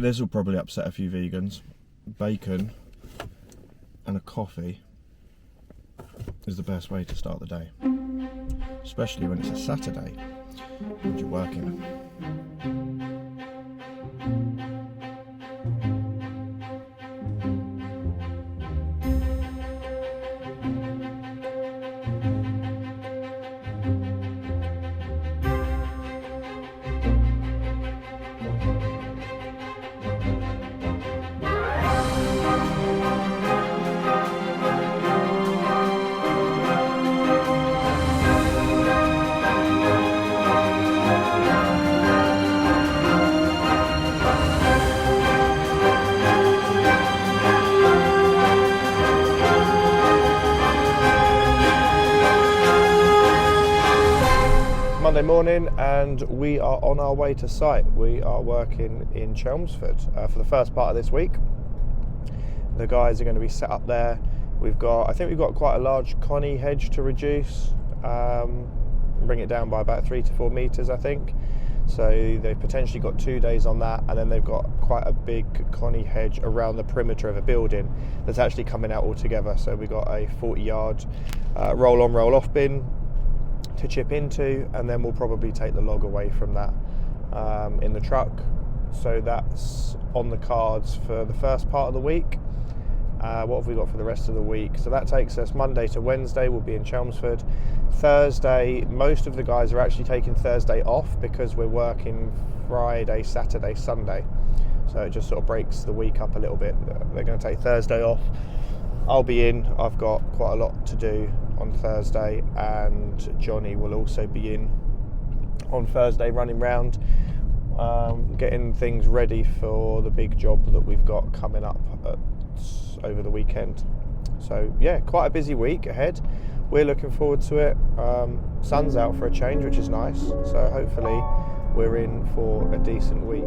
this will probably upset a few vegans. Bacon and a coffee is the best way to start the day, especially when it's a Saturday and you're working. Monday morning, and we are on our way to site. We are working in Chelmsford for the first part of this week. The guys are going to be set up there. I think we've got quite a large connie hedge to reduce, bring it down by about 3 to 4 meters, I think. So they've potentially got 2 days on that, and then they've got quite a big connie hedge around the perimeter of a building that's actually coming out altogether. So we've got a 40-yard roll-on, roll-off bin to chip into, and then we'll probably take the log away from that in the truck. So that's on the cards for the first part of the week. What have we got for the rest of the week? So that takes us Monday to Wednesday. We'll be in Chelmsford. Thursday, most of the guys are actually taking Thursday off because we're working Friday, Saturday, Sunday. So it just sort of breaks the week up a little bit. They're going to take Thursday off. I'll be in. I've got quite a lot to do on Thursday, and Johnny will also be in on Thursday, running round, getting things ready for the big job that we've got coming up over the weekend. So yeah, quite a busy week ahead. We're looking forward to it. Sun's out for a change, which is nice, so hopefully we're in for a decent week.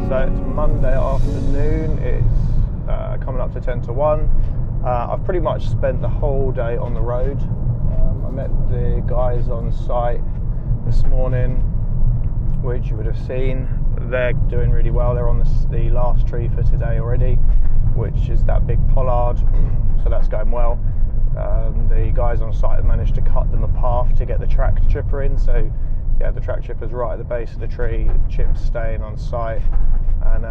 So it's Monday afternoon, it's coming up to 10 to 1. I've pretty much spent the whole day on the road. I met the guys on site this morning, which you would have seen. They're doing really well. They're on the last tree for today already, which is that big pollard, so that's going well. The guys on site have managed to cut them a path to get the track chipper in, so yeah, the track chipper's right at the base of the tree, chip's staying on site, and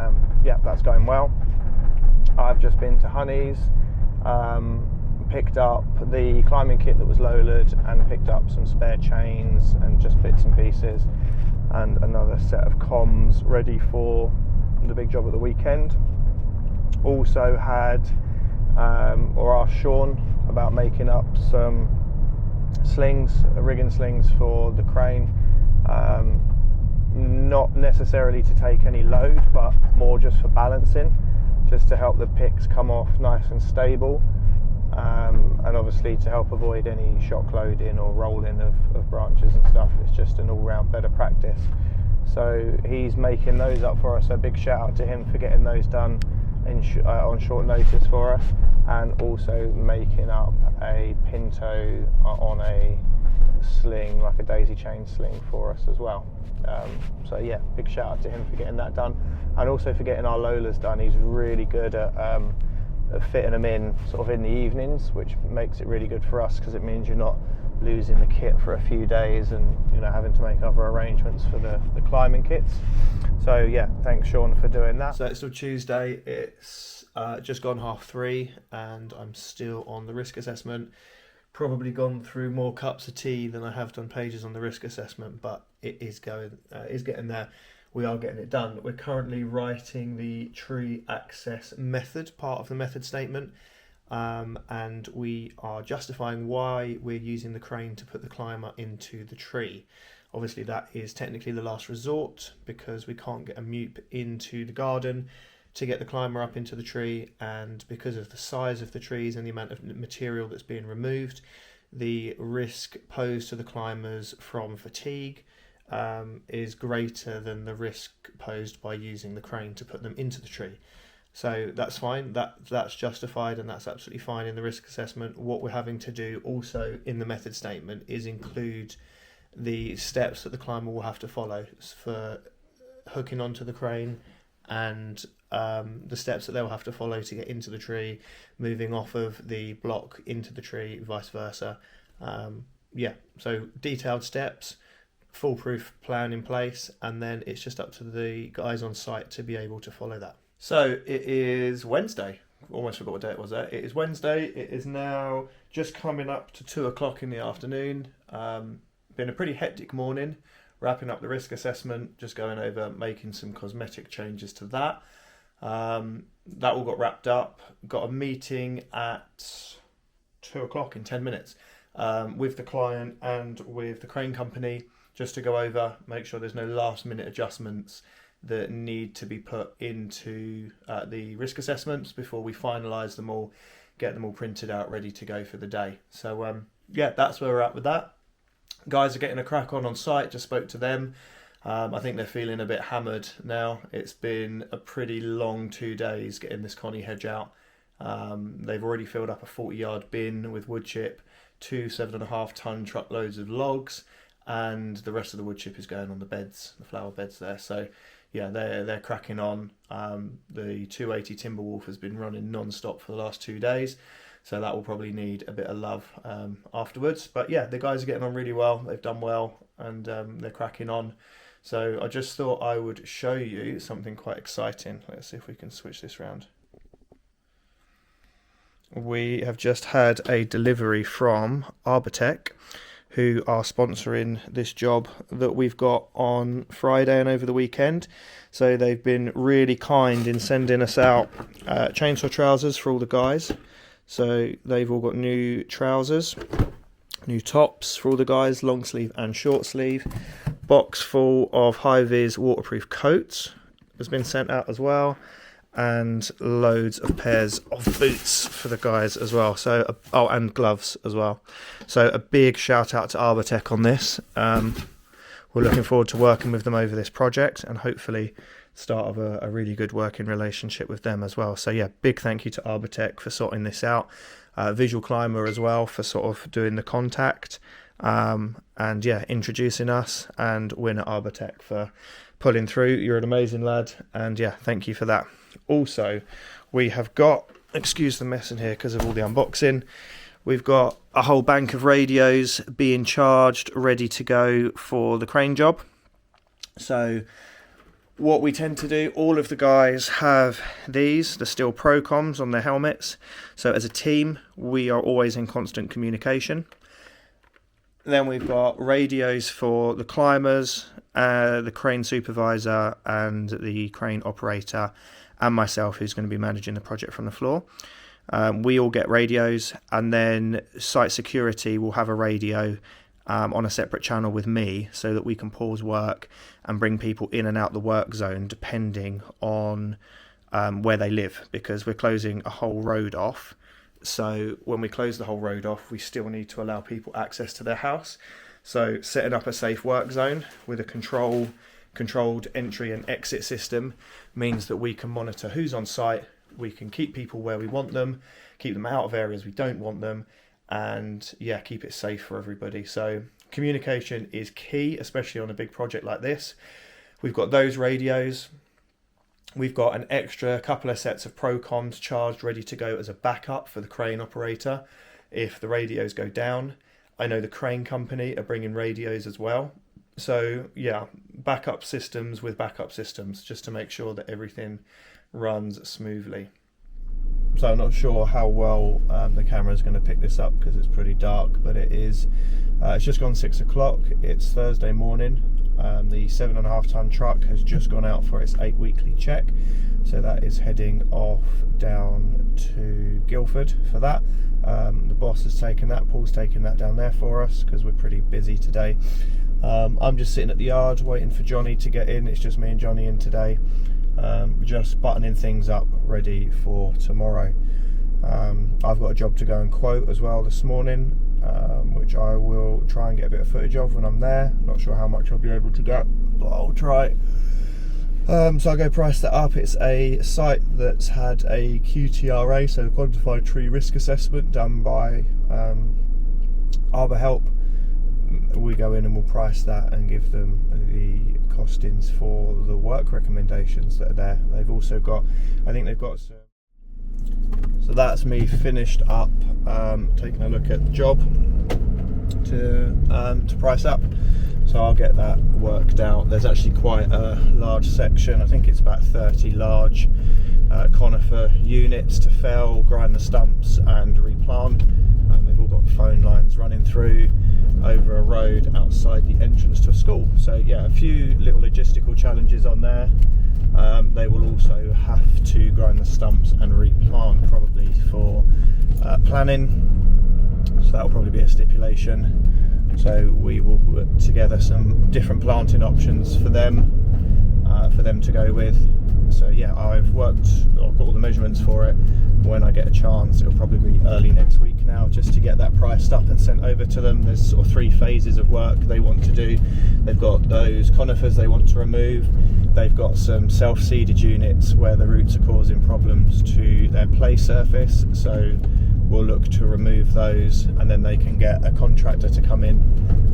yeah, that's going well. I've just been to Honey's, picked up the climbing kit that was loaded, and picked up some spare chains and just bits and pieces, and another set of comms ready for the big job at the weekend. Also had, or asked Sean about making up some slings, rigging slings for the crane. Not necessarily to take any load, but more just for balancing, just to help the picks come off nice and stable, and obviously to help avoid any shock loading or rolling of branches and stuff. It's just an all-round better practice. So he's making those up for us, so big shout out to him for getting those done on short notice for us, and also making up a pinto on a sling, like a daisy chain sling for us as well. So yeah, big shout out to him for getting that done, and also for getting our Lolas done. He's really good at fitting them in sort of in the evenings, which makes it really good for us because it means you're not losing the kit for a few days and having to make other arrangements for the climbing kits. So yeah, thanks Sean for doing that. So it's still Tuesday, it's just gone 3:30 and I'm still on the risk assessment. Probably gone through more cups of tea than I have done pages on the risk assessment, but it is getting there. We are getting it done. We're currently writing the tree access method, part of the method statement, and we are justifying why we're using the crane to put the climber into the tree. Obviously that is technically the last resort because we can't get a mute into the garden to get the climber up into the tree, and because of the size of the trees and the amount of material that's being removed, the risk posed to the climbers from fatigue is greater than the risk posed by using the crane to put them into the tree. So that's fine, that's justified, and that's absolutely fine in the risk assessment. What we're having to do also in the method statement is include the steps that the climber will have to follow for hooking onto the crane, and the steps that they'll have to follow to get into the tree, moving off of the block into the tree, vice versa. So detailed steps, foolproof plan in place, and then it's just up to the guys on site to be able to follow that. So it is Wednesday. Almost forgot what day it was there. It is Wednesday. It is now just coming up to 2 o'clock in the afternoon. Been a pretty hectic morning, wrapping up the risk assessment, just going over making some cosmetic changes to that. That all got wrapped up. Got a meeting at 2 o'clock in 10 minutes with the client and with the crane company, just to go over, make sure there's no last minute adjustments that need to be put into the risk assessments before we finalise them all, get them all printed out, ready to go for the day. So yeah, that's where we're at with that. Guys are getting a crack on site, just spoke to them. I think they're feeling a bit hammered now. It's been a pretty long 2 days getting this Connie hedge out. They've already filled up a 40-yard bin with wood chip, 2 7.5-ton truckloads of logs, and the rest of the wood chip is going on the beds, the flower beds there. So yeah, they're cracking on. The 280 Timberwolf has been running non-stop for the last 2 days, so that will probably need a bit of love afterwards. But yeah, the guys are getting on really well. They've done well, and they're cracking on. So I just thought I would show you something quite exciting. Let's see if we can switch this around. We have just had a delivery from Undertake, who are sponsoring this job that we've got on Friday and over the weekend. So they've been really kind in sending us out chainsaw trousers for all the guys. So they've all got new trousers, new tops for all the guys, long sleeve and short sleeve. Box full of high-vis waterproof coats has been sent out as well, and loads of pairs of boots for the guys as well. So and gloves as well. So a big shout out to Undertake on this. We're looking forward to working with them over this project, and hopefully start of a really good working relationship with them as well. So yeah, big thank you to Undertake for sorting this out. Visual Climber as well for sort of doing the contact, and yeah, introducing us, and Win at Undertake for pulling through. You're an amazing lad, and yeah, thank you for that. Also, we have got, excuse the mess in here because of all the unboxing, we've got a whole bank of radios being charged, ready to go for the crane job. So what we tend to do, all of the guys have these, the Steel Procoms on their helmets. So as a team, we are always in constant communication. Then we've got radios for the climbers, the crane supervisor and the crane operator, and myself, who's going to be managing the project from the floor. We all get radios, and then site security will have a radio on a separate channel with me, so that we can pause work and bring people in and out the work zone depending on where they live, because we're closing a whole road off. So when we close the whole road off, we still need to allow people access to their house. So setting up a safe work zone with a controlled entry and exit system means that we can monitor who's on site, we can keep people where we want them, keep them out of areas we don't want them, and yeah, keep it safe for everybody. So communication is key, especially on a big project like this. We've got those radios. We've got an extra couple of sets of Procoms charged, ready to go as a backup for the crane operator if the radios go down. I know the crane company are bringing radios as well. So yeah, backup systems with backup systems, just to make sure that everything runs smoothly. So I'm not sure how well the camera is going to pick this up because it's pretty dark, but it is. It's just gone 6 o'clock. It's Thursday morning. The 7.5 ton truck has just gone out for its 8 weekly check, so that is heading off down to Guildford for that. The boss has taken that, Paul's taken that down there for us because we're pretty busy today. I'm just sitting at the yard waiting for Johnny to get in. It's just me and Johnny in today, just buttoning things up ready for tomorrow. I've got a job to go and quote as well this morning, which I will try and get a bit of footage of when I'm there. Not sure how much I'll be able to get, but I'll try. So I'll go price that up. It's a site that's had a QTRA, so Quantified Tree Risk Assessment, done by Arbor Help. We go in and we'll price that and give them the costings for the work recommendations that are there. They've also got, I think they've got some. So that's me finished up, taking a look at the job to price up. So I'll get that worked out. There's actually quite a large section. I think it's about 30 large conifer units to fell, grind the stumps and replant. And they've all got phone lines running through over a road outside the entrance to a school. So yeah, a few little logistical challenges on there. They will also have to grind the stumps and replant probably for planning. So that will probably be a stipulation. So we will put together some different planting options for them to go with. So yeah, I've got all the measurements for it. When I get a chance, it'll probably be early next week now, just to get that priced up and sent over to them. There's sort of 3 phases of work they want to do. They've got those conifers they want to remove. They've got some self-seeded units where the roots are causing problems to their play surface. So we'll look to remove those, and then they can get a contractor to come in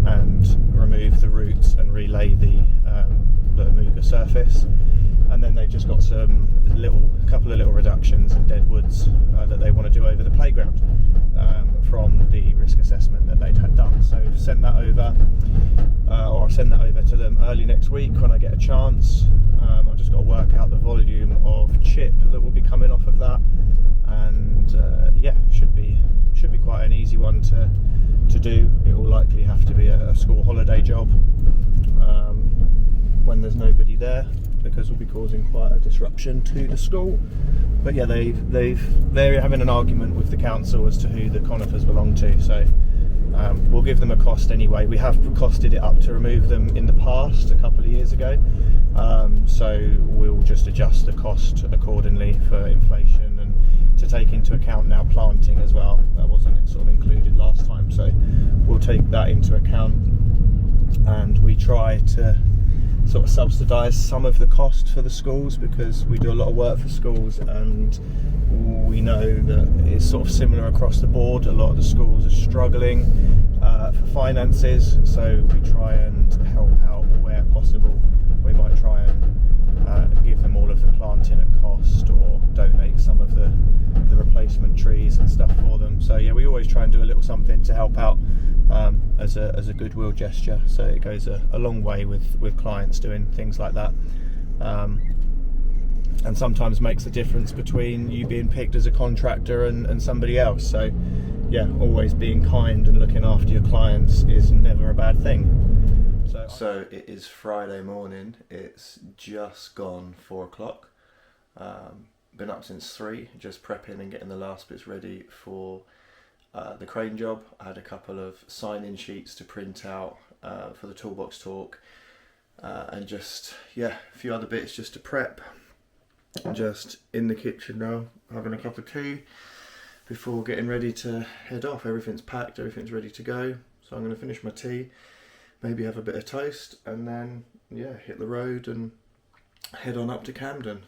and remove the roots and relay the Muga surface. And then they've just got some couple of little reductions in dead woods that they want to do over the playground from the risk assessment that they'd had done. So send that over, or I'll send that over to them early next week when I get a chance. I've just got to work out the volume of chip that will be coming off of that, and yeah, should be quite an easy one to do. It will likely have to be a school holiday job when there's nobody there, because we'll be causing quite a disruption to the school. But yeah, they're having an argument with the council as to who the conifers belong to. So we'll give them a cost anyway. We have costed it up to remove them in the past, a couple of years ago. So we'll just adjust the cost accordingly for inflation, and to take into account now planting as well. That wasn't sort of included last time, so we'll take that into account, and we try to sort of subsidise some of the cost for the schools, because we do a lot of work for schools, and we know that it's sort of similar across the board. A lot of the schools are struggling for finances, so we try and help out where possible. We might try and give them all of the planting at cost, or donate some of the replacement trees and stuff for them. So yeah, we always try and do a little something to help out as a goodwill gesture. So it goes a long way with clients doing things like that, and sometimes makes a difference between you being picked as a contractor and somebody else. So yeah, always being kind and looking after your clients is never a bad thing. So it is Friday morning. It's just gone 4 o'clock. Been up since 3, just prepping and getting the last bits ready for the crane job. I had a couple of sign-in sheets to print out for the toolbox talk, and just a few other bits just to prep. Just in the kitchen now, having a cup of tea before getting ready to head off. Everything's packed, everything's ready to go. So I'm going to finish my tea, maybe have a bit of toast, and then hit the road and head on up to Camden.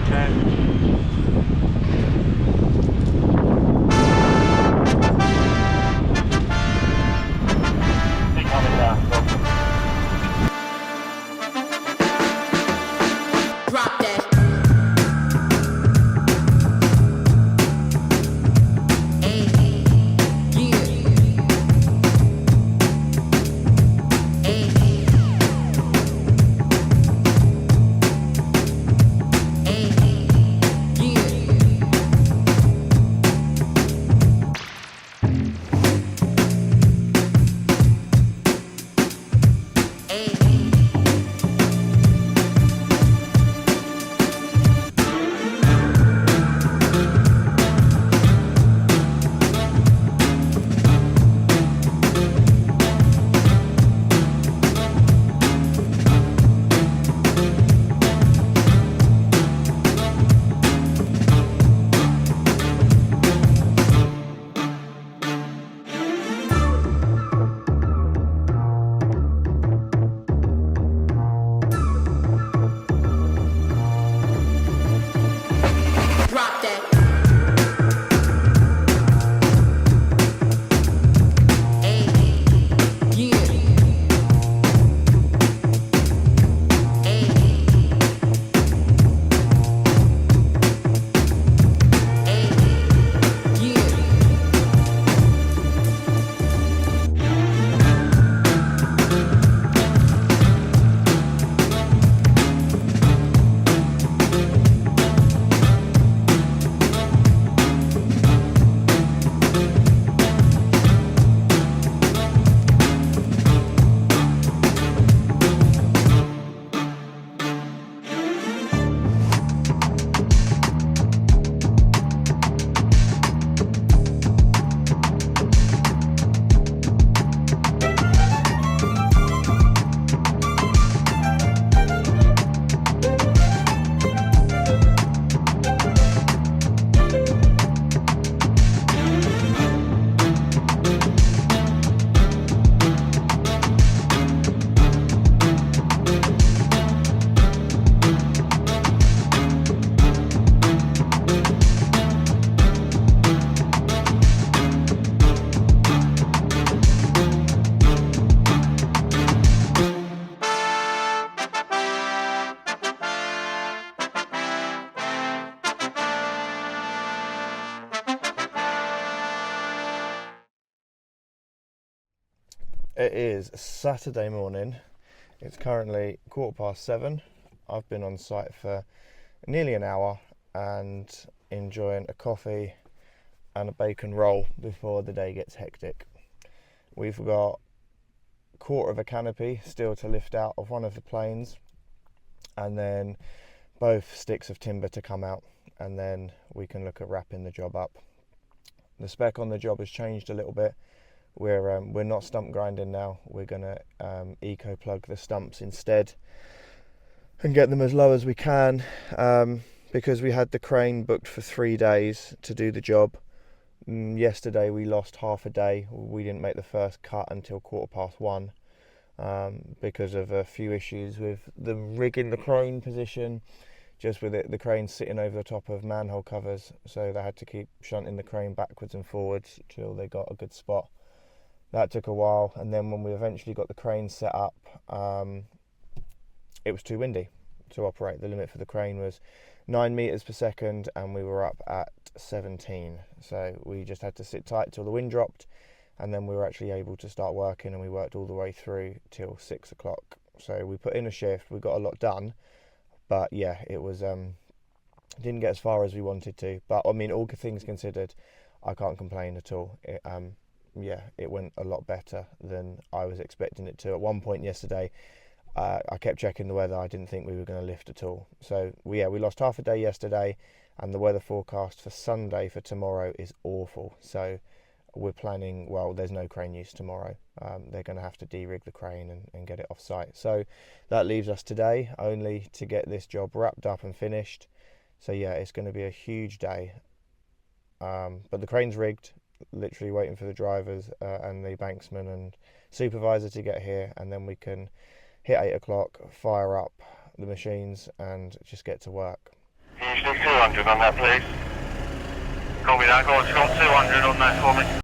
Drop that. Drop that. It is Saturday morning. It's currently 7:15. I've been on site for nearly an hour and enjoying a coffee and a bacon roll before the day gets hectic. We've got a quarter of a canopy still to lift out of one of the planes, and then both sticks of timber to come out, and then we can look at wrapping the job up. The spec on the job has changed a little bit. We're not stump grinding now. We're gonna eco plug the stumps instead and get them as low as we can, because we had the crane booked for 3 days to do the job. Yesterday we lost half a day. We didn't make the first cut until 1:15 because of a few issues with the rig in the crane position, just with the crane sitting over the top of manhole covers, so they had to keep shunting the crane backwards and forwards till they got a good spot. That took a while, and then when we eventually got the crane set up, it was too windy to operate. The limit for the crane was 9 meters per second, and we were up at 17. So we just had to sit tight till the wind dropped, and then we were actually able to start working, and we worked all the way through till 6 o'clock. So we put in a shift, we got a lot done, but yeah, it was didn't get as far as we wanted to. But I mean, all things considered, I can't complain at all. It went a lot better than I was expecting it to. At one point yesterday, I kept checking the weather. I didn't think we were going to lift at all. So we lost half a day yesterday, and the weather forecast for Sunday for tomorrow is awful. So we're planning, well, there's no crane use tomorrow. They're going to have to de-rig the crane and get it off site. So that leaves us today only to get this job wrapped up and finished. So yeah, it's going to be a huge day. But the crane's rigged, literally waiting for the drivers and the banksman and supervisor to get here, and then we can hit 8 o'clock, fire up the machines and just get to work. Can you 200 on that, please. Copy that, go on, Scott, 200 on that for me.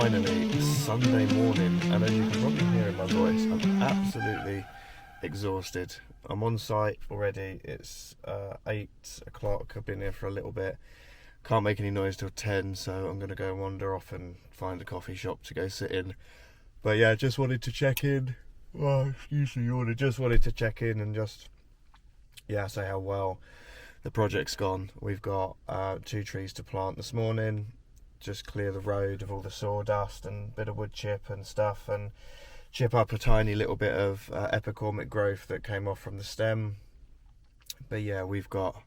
finally Sunday morning, and as you can probably hear in my voice, I'm absolutely exhausted. I'm on site already. It's 8 o'clock. I've been here for a little bit. Can't make any noise till 10, so I'm going to go wander off and find a coffee shop to go sit in. But yeah, just wanted to check in. Oh, excuse me, Order. Just wanted to check in and just, yeah, say how well the project's gone. We've got 2 trees to plant this morning. Just clear the road of all the sawdust and a bit of wood chip and stuff, and chip up a tiny little bit of epicormic growth that came off from the stem. But yeah, we've got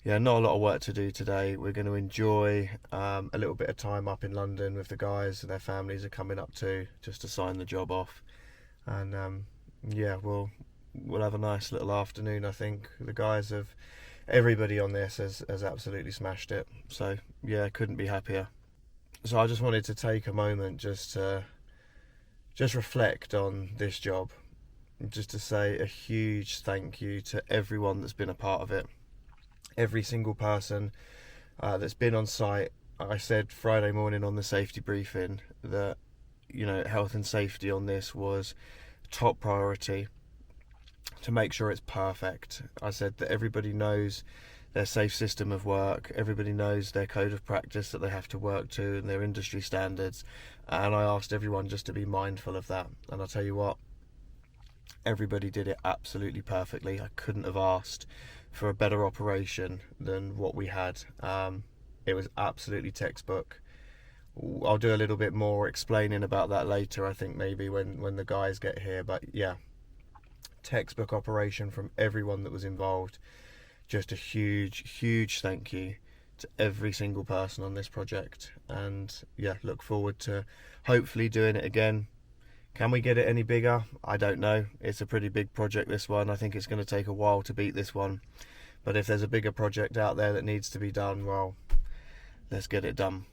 not a lot of work to do today. We're going to enjoy a little bit of time up in London with the guys. Their families are coming up too, just to sign the job off. And yeah, we'll have a nice little afternoon. I think the guys have, everybody on this has absolutely smashed it. So yeah, couldn't be happier. So I just wanted to take a moment just to reflect on this job, just to say a huge thank you to everyone that's been a part of it. Every single person that's been on site. I said Friday morning on the safety briefing that, you know, health and safety on this was top priority, to make sure it's perfect. I said that everybody knows their safe system of work, everybody knows their code of practice that they have to work to and their industry standards, and I asked everyone just to be mindful of that. And I'll tell you what, everybody did it absolutely perfectly. I couldn't have asked for a better operation than what we had. It was absolutely textbook. I'll do a little bit more explaining about that later, I think, maybe when the guys get here. But yeah, textbook operation from everyone that was involved. Just a huge thank you to every single person on this project, and yeah, look forward to hopefully doing it again. Can we get it any bigger? I don't know. It's a pretty big project, this one. I think it's going to take a while to beat this one. But if there's a bigger project out there that needs to be done, well, let's get it done.